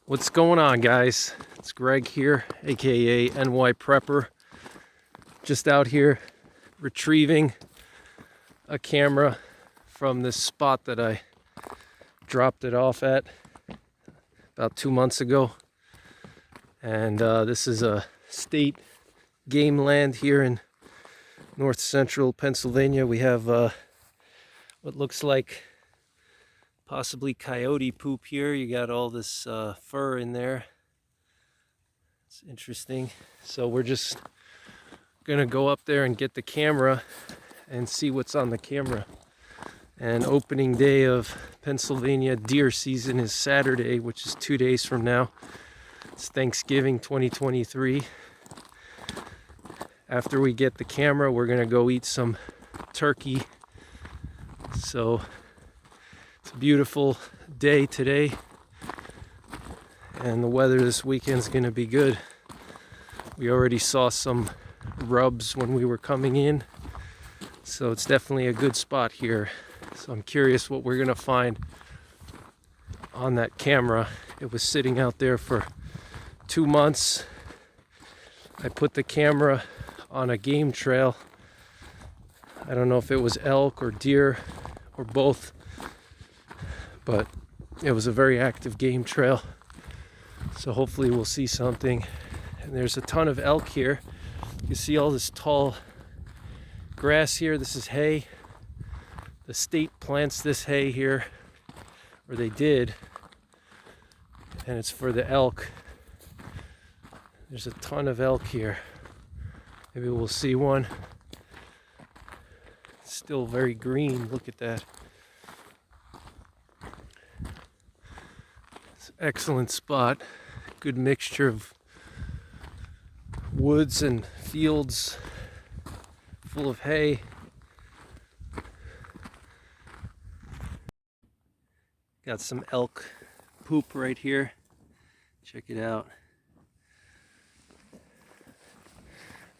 What's going on, guys? It's Greg here, aka NYPrepper. Just out here retrieving a camera from this spot that I dropped it off at about 2 months ago. And this is a state game land here in north central Pennsylvania. We have what looks like possibly coyote poop here. You got all this fur in there. It's interesting. So we're just gonna go up there and get the camera and see what's on the camera. And opening day of Pennsylvania deer season is Saturday, which is 2 days from now. It's Thanksgiving 2023. After we get the camera, we're gonna go eat some turkey. So it's a beautiful day today, and the weather this weekend is gonna be good. We already saw some rubs when we were coming in, so it's definitely a good spot here. So I'm curious what we're gonna find on that camera. It was sitting out there for 2 months. I put the camera on a game trail. I don't know if it was elk or deer or both, but it was a very active game trail. So hopefully we'll see something. And there's a ton of elk here. You see all this tall grass here. This is hay. The state plants this hay here, or they did, and it's for the elk. There's a ton of elk here. Maybe we'll see one. It's still very green. Look at that. It's an excellent spot. Good mixture of woods and fields full of hay. Got some elk poop right here. Check it out.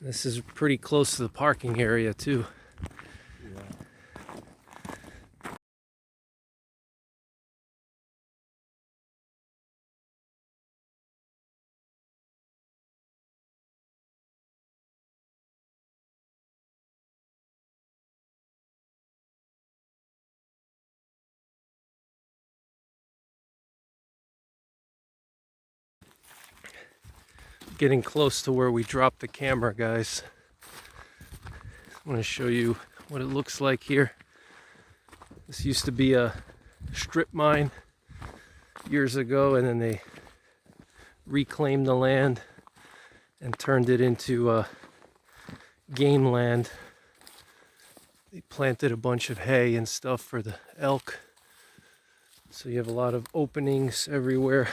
This is pretty close to the parking area too. Getting close to where we dropped the camera, guys. I want to show you what it looks like here. This used to be a strip mine years ago, and then they reclaimed the land and turned it into game land. They planted a bunch of hay and stuff for the elk. So you have a lot of openings everywhere.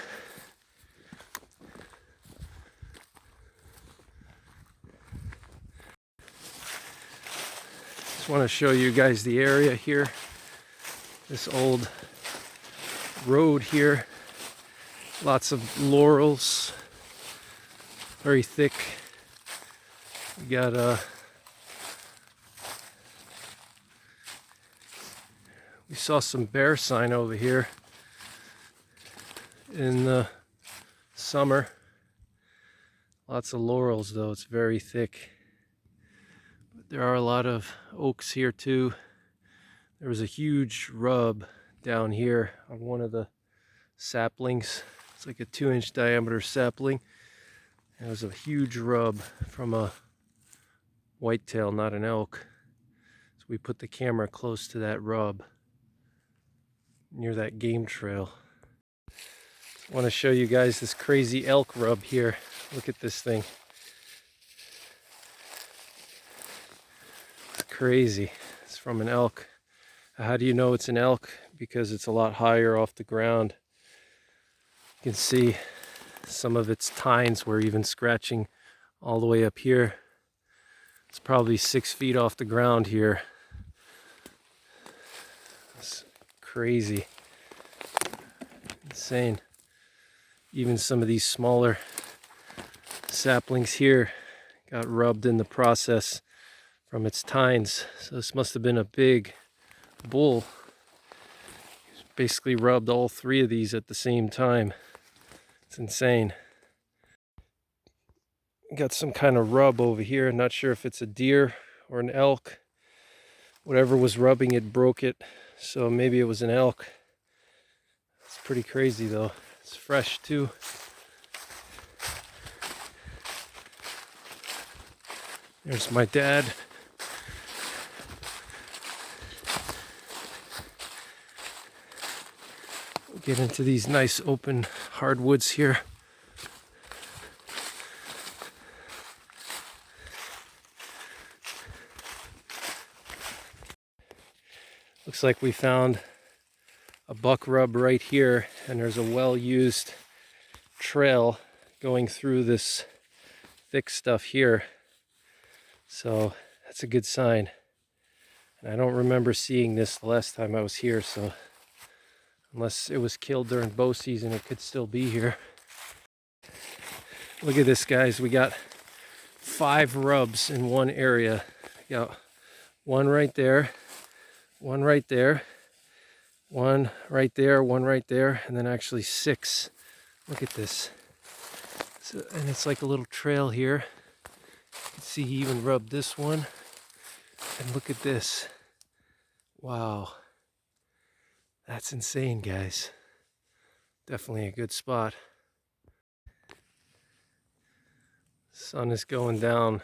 Just want to show you guys the area here. This old road here. Lots of laurels. Very thick. We got we saw some bear sign over here in the summer. Lots of laurels though, it's very thick. But there are a lot of oaks here too. There was a huge rub down here on one of the saplings. It's like a 2-inch diameter sapling. It was a huge rub from a whitetail, not an elk. So we put the camera close to that rub near that game trail. I want to show you guys this crazy elk rub here. Look at this thing. It's crazy. It's from an elk. How do you know it's an elk? Because it's a lot higher off the ground. You can see some of its tines were even scratching all the way up here. It's probably 6 feet off the ground here. It's crazy. Insane. Even some of these smaller saplings here got rubbed in the process from its tines. So this must have been a big bull. Basically rubbed all 3 of these at the same time. It's insane. Got some kind of rub over here. Not sure if it's a deer or an elk. Whatever was rubbing it broke it. So maybe it was an elk. It's pretty crazy though. It's fresh too. There's my dad. We'll get into these nice open hardwoods here. Looks like we found a buck rub right here, and there's a well-used trail going through this thick stuff here. So that's a good sign. And I don't remember seeing this the last time I was here, so unless it was killed during bow season, it could still be here. Look at this, guys. We got 5 rubs in one area. We got one right there, one right there, one right there, one right there, and then actually 6. Look at this. So, and it's like a little trail here. You can see he even rubbed this one. And look at this. Wow. That's insane, guys. Definitely a good spot. Sun is going down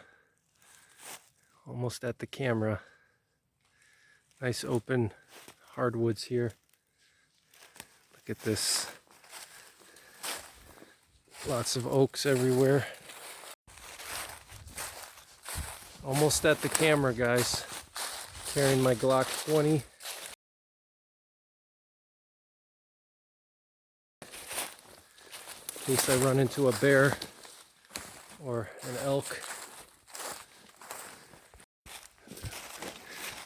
almost at the camera. Nice open hardwoods here. Look at this. Lots of oaks everywhere. Almost at the camera, guys. Carrying my Glock 20. In case I run into a bear or an elk.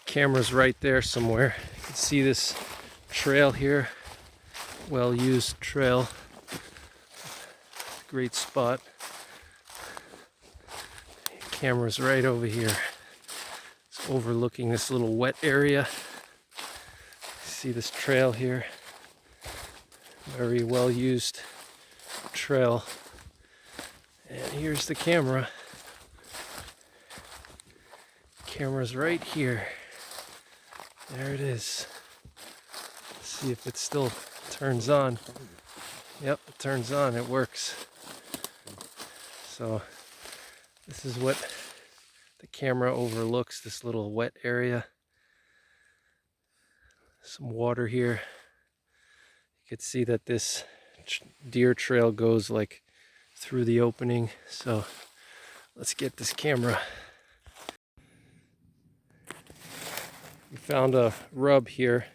Camera's right there somewhere. You can see this trail here. Well-used trail. Great spot. Camera's right over here. It's overlooking this little wet area. See this trail here. Very well-used trail. And here's the camera. Camera's right here. There it is. Let's see if it still turns on. Yep, it turns on. It works. So this is what the camera overlooks, this little wet area. Some water here. You can see that this deer trail goes like through the opening. So let's get this camera. We found a rub here,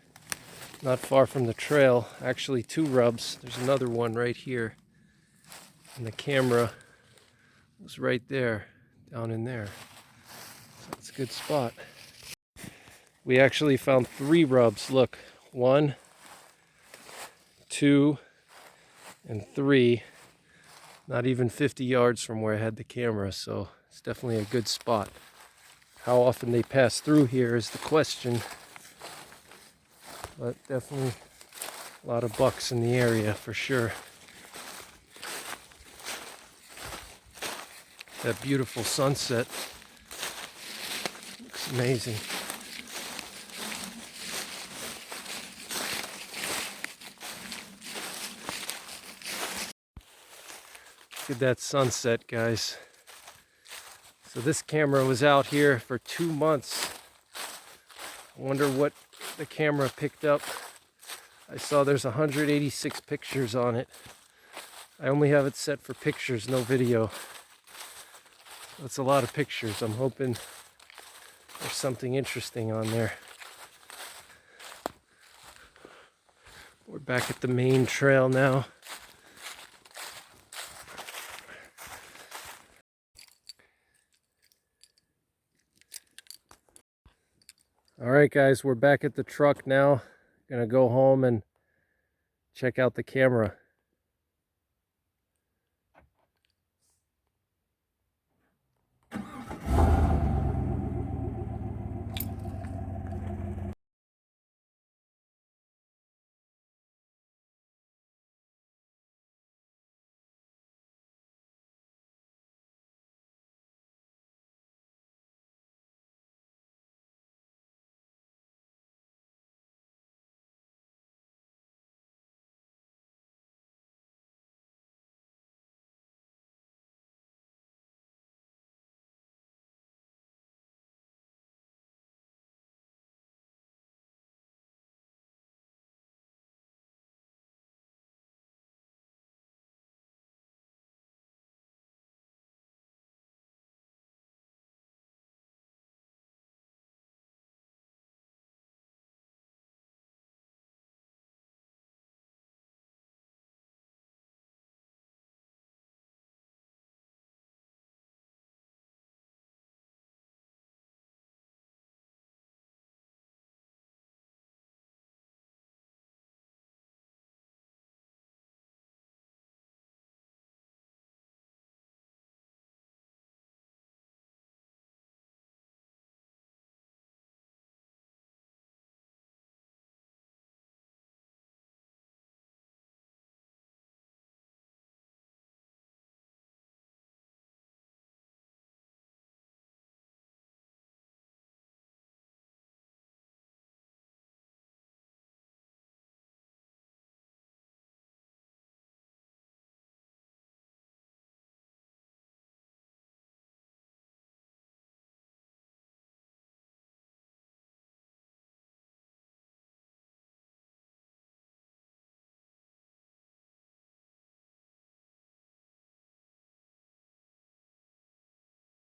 not far from the trail. Actually 2 rubs. There's another one right here. And the camera was right there, down in there. So it's a good spot. We actually found 3 rubs. Look, 1, 2, and 3. Not even 50 yards from where I had the camera, so it's definitely a good spot. How often they pass through here is the question. But definitely a lot of bucks in the area for sure. That beautiful sunset. Looks amazing. Look at that sunset, guys. So this camera was out here for 2 months. I wonder what the camera picked up. I saw there's 186 pictures on it. I only have it set for pictures, no video. That's a lot of pictures. I'm hoping there's something interesting on there. We're back at the main trail now. All right, guys, we're back at the truck now. Gonna go home and check out the camera.